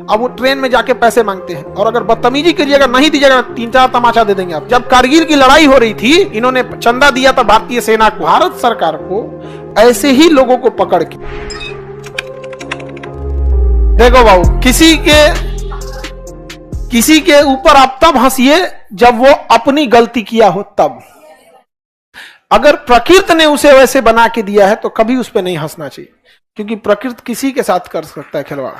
अब वो ट्रेन में जाके पैसे मांगते हैं, और अगर बदतमीजी करिएगा, नहीं दीजिएगा, 3-4 तमाचा दे देंगे आप। जब कारगिल की लड़ाई हो रही थी, इन्होंने चंदा दिया था भारतीय सेना को। भारत सरकार को ऐसे ही लोगों को पकड़ के, देखो बाबू, किसी के ऊपर आप तब हंसिए जब वो अपनी गलती किया हो तब। अगर प्रकृति ने उसे वैसे बना के दिया है तो कभी उस पर नहीं हंसना चाहिए, क्योंकि प्रकृति किसी के साथ कर सकता है खिलवाड़।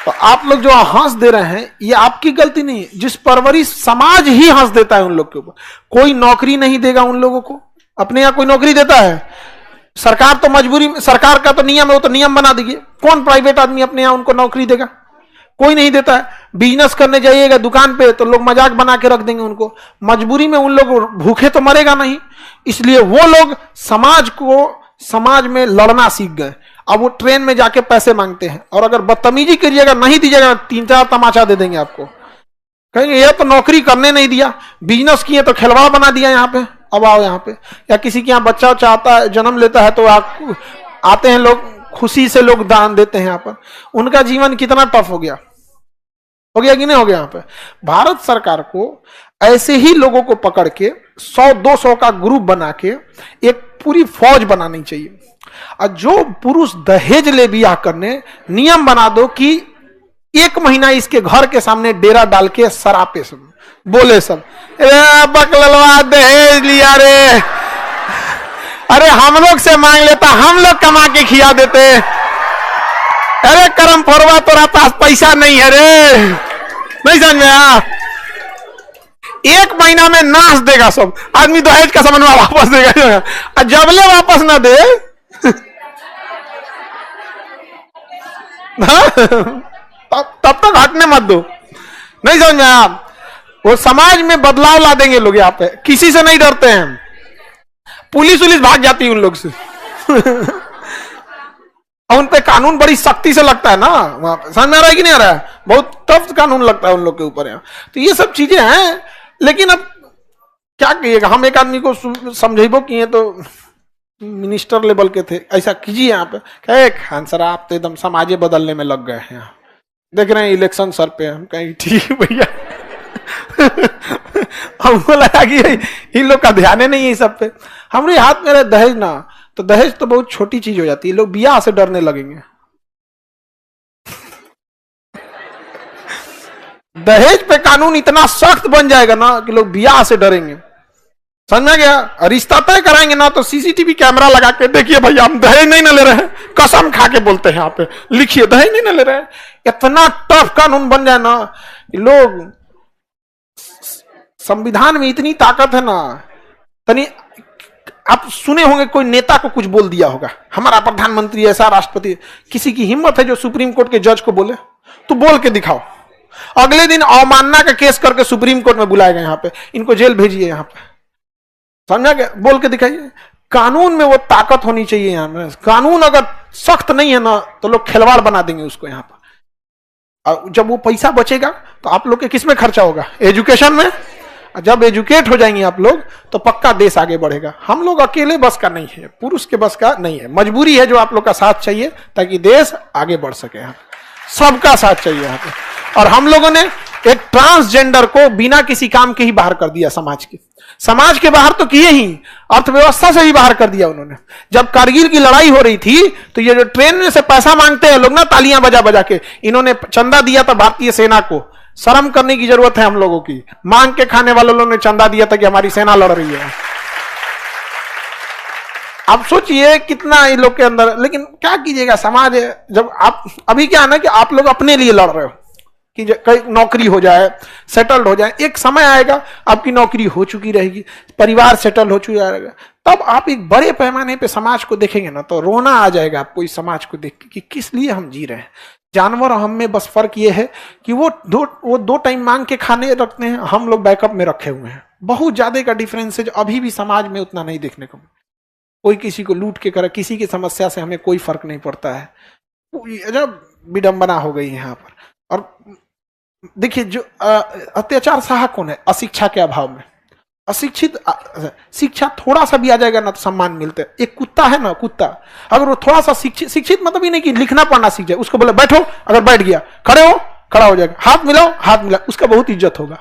तो आप लोग जो हंस दे रहे हैं, ये आपकी गलती नहीं है, जिस परवरिश समाज ही हंस देता है उन लोग के ऊपर। कोई नौकरी नहीं देगा उन लोगों को, अपने यहां कोई नौकरी देता है? सरकार तो मजबूरी में, सरकार का तो नियम है, वो तो नियम बना दीजिए। कौन प्राइवेट आदमी अपने यहां उनको नौकरी देगा? कोई नहीं देता है। बिजनेस करने जाइएगा दुकान पे तो लोग मजाक बना के रख देंगे उनको। मजबूरी में उन लोग भूखे तो मरेगा नहीं, इसलिए वो लोग समाज में लड़ना सीख गए। अब वो ट्रेन में जाके पैसे मांगते हैं, और अगर बदतमीजी करिएगा, नहीं दीजिएगा, 3-4 तमाचा दे देंगे आपको। कहेंगे ये तो नौकरी करने नहीं दिया, बिजनेस किए तो खिलवाड़ बना दिया यहाँ पे, अब आओ यहाँ पे। या किसी के यहाँ बच्चा चाहता है, जन्म लेता है, तो आप आते हैं लोग, खुशी से लोग दान देते हैं यहाँ पर। उनका जीवन कितना टफ हो गया कि नहीं हो गया यहाँ पे? भारत सरकार को ऐसे ही लोगों को पकड़ के 100-200 का ग्रुप बना के एक पूरी फौज बनानी चाहिए। और जो पुरुष दहेज ले बियाह करने, नियम बना दो कि 1 महीना इसके घर के सामने डेरा डाल के सरापे सब बोले, सब बकलवा दहेज लिया रे, अरे हम लोग से मांग लेता, हम लोग कमा के खिया देते। अरे करम फोरवा, तोरा पास पैसा नहीं है रे, नहीं समझ में आया? 1 महीना में नाश देगा सब आदमी, दहेज का सामान वापस देगा। और जबले वापस ना दे तब तक हटने मत दो, नहीं समझ में आया? वो समाज में बदलाव ला देंगे लोग। यहाँ पे किसी से नहीं डरते हैं, पुलिस भाग जाती है उन लोग से। और उन पे कानून बड़ी सख्ती से लगता है ना, समझ में आ रहा है कि नहीं आ रहा है? बहुत टफ कानून लगता है उन लोग के ऊपर यहाँ। तो ये सब चीजें हैं, लेकिन अब क्या कहिएगा? हम एक आदमी को समझेबो किए तो मिनिस्टर लेवल के थे, ऐसा कीजिए यहाँ पे, कहे खान सर आप तो एकदम समाजे बदलने में लग गए हैं, यहाँ देख रहे हैं इलेक्शन सर पे। हम कहें ठीक है भैया। हमको लगा कि इन लोग का ध्यान ही नहीं है सब पे। हमारे हाथ में रहे दहेज ना, तो दहेज तो बहुत छोटी चीज हो जाती है, लोग बियाह से डरने लगेंगे। दहेज पे कानून इतना सख्त बन जाएगा ना कि लोग बियाह से डरेंगे, समझ में गया? रिश्ता तय कराएंगे ना तो सीसीटीवी कैमरा लगा के, देखिए भैया हम दहेज नहीं ना ले रहे हैं, कसम खा के बोलते हैं यहाँ पे, लिखिए दहेज नहीं ना ले रहे हैं। इतना टफ कानून बन जाए ना कि लोग, संविधान में इतनी ताकत है ना। तनी आप सुने होंगे कोई नेता को कुछ बोल दिया होगा, हमारा प्रधानमंत्री ऐसा, राष्ट्रपति, किसी की हिम्मत है जो सुप्रीम कोर्ट के जज को बोले? तो बोल के दिखाओ, अगले दिन अवमानना का केस करके सुप्रीम कोर्ट में बुलाएगा, यहाँ पे इनको जेल भेजिए, यहाँ पे, समझा क्या? बोल के दिखाइए। कानून में वो ताकत होनी चाहिए यहाँ में। कानून अगर सख्त नहीं है ना तो लोग खिलवाड़ बना देंगे उसको यहाँ पर। और जब वो पैसा बचेगा तो आप लोग के किस में खर्चा होगा? एजुकेशन में। जब एजुकेट हो जाएंगे आप लोग तो पक्का देश आगे बढ़ेगा। हम लोग अकेले बस का नहीं है, पुरुष के बस का नहीं है, मजबूरी है जो आप लोग का साथ चाहिए ताकि देश आगे बढ़ सके। यहाँ सबका साथ चाहिए यहाँ पे। और हम लोगों ने एक ट्रांसजेंडर को बिना किसी काम के ही बाहर कर दिया समाज के बाहर तो किए ही, अर्थव्यवस्था से भी बाहर कर दिया उन्होंने। जब कारगिल की लड़ाई हो रही थी तो ये जो ट्रेन में से पैसा मांगते हैं लोग ना, तालियां बजा बजा के, इन्होंने चंदा दिया था भारतीय सेना को। शर्म करने की जरूरत है हम लोगों की। मांग के खाने वाले लोगों ने चंदा दिया था कि हमारी सेना लड़ रही है। आप सोचिए कितना इन लोग के अंदर। लेकिन क्या कीजिएगा, समाज है। जब आप अभी क्या है ना कि आप लोग अपने लिए लड़ रहे हो कि कई नौकरी हो जाए, सेटल्ड हो जाए। एक समय आएगा आपकी नौकरी हो चुकी रहेगी, परिवार सेटल हो चुका रहेगा, तब आप एक बड़े पैमाने पे समाज को देखेंगे ना तो रोना आ जाएगा आपको इस समाज को देख के कि किस लिए हम जी रहे हैं। जानवर और हम में बस फर्क ये है कि वो दो टाइम मांग के खाने रखते हैं, हम लोग बैकअप में रखे हुए हैं। बहुत ज्यादा का डिफरेंस है जो अभी भी समाज में उतना नहीं देखने को। कोई किसी को लूट के करे, किसी की समस्या से हमें कोई फर्क नहीं पड़ता है। जब विडंबना हो गई यहाँ पर। और देखिए जो अत्याचार सहा कौन है? अशिक्षा के अभाव में। अशिक्षित शिक्षा थोड़ा सा भी आ जाएगा ना तो सम्मान मिलते हैं। एक कुत्ता है ना, कुत्ता अगर वो थोड़ा सा शिक्षित मतलब ही नहीं कि लिखना पढ़ना सीख जाए, उसको बोले बैठो, अगर बैठ गया, खड़े हो, खड़ा हो जाएगा, हाथ मिलाओ, हाथ मिला, उसका बहुत इज्जत होगा।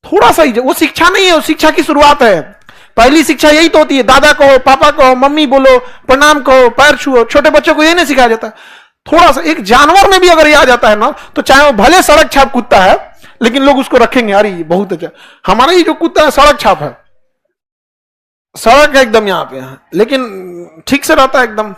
थोड़ा सा इज्जत, वो शिक्षा नहीं है, वो शिक्षा की शुरुआत है। पहली शिक्षा यही तो होती है, दादा कहो, पापा कहो, मम्मी बोलो, प्रणाम कहो, पैर छुओ। छोटे बच्चों को ये नहीं सिखाया जाता। थोड़ा सा एक जानवर में भी अगर ये आ जाता है ना, तो चाहे वो भले सड़क छाप कुत्ता है, लेकिन लोग उसको रखेंगे, अरे बहुत अच्छा। हमारा ये जो कुत्ता है सड़क छाप है, सड़क है एकदम यहाँ पे है, लेकिन ठीक से रहता है एकदम,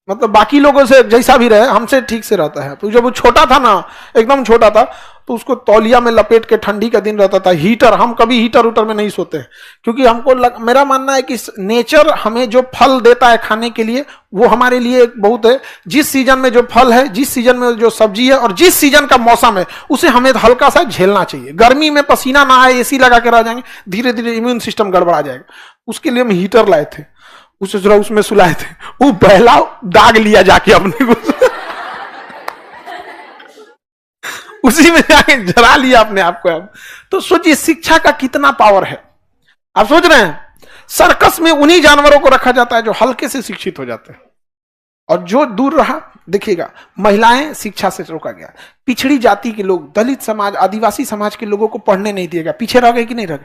मतलब बाकी लोगों से जैसा भी रहे हमसे ठीक से रहता है। तो जब वो छोटा था ना, एकदम छोटा था, तो उसको तौलिया में लपेट के, ठंडी का दिन रहता था, हीटर, हम कभी हीटर उटर में नहीं सोते, क्योंकि हमको मेरा मानना है कि नेचर हमें जो फल देता है खाने के लिए, वो हमारे लिए बहुत है। जिस सीजन में जो फल है, जिस सीजन में जो सब्जी है, और जिस सीजन का मौसम है, उसे हमें हल्का सा झेलना चाहिए। गर्मी में पसीना ना आए, एसी लगा के रह जाएंगे, धीरे धीरे इम्यून सिस्टम गड़बड़ा जाएगा। उसके लिए हम हीटर लाए थे, उसे जरा उसमें सुलाए थे, वो पहला दाग लिया जाके अपने को उसी में जाके जला लिया अपने आप को। अब तो सोचिए शिक्षा का कितना पावर है। आप सोच रहे हैं, सर्कस में उन्हीं जानवरों को रखा जाता है जो हल्के से शिक्षित हो जाते हैं, और जो दूर रहा, देखिएगा महिलाएं शिक्षा से रोका गया, पिछड़ी जाति के लोग, दलित समाज, आदिवासी समाज के लोगों को पढ़ने नहीं दिया गया, पीछे रह गए कि नहीं रह गए।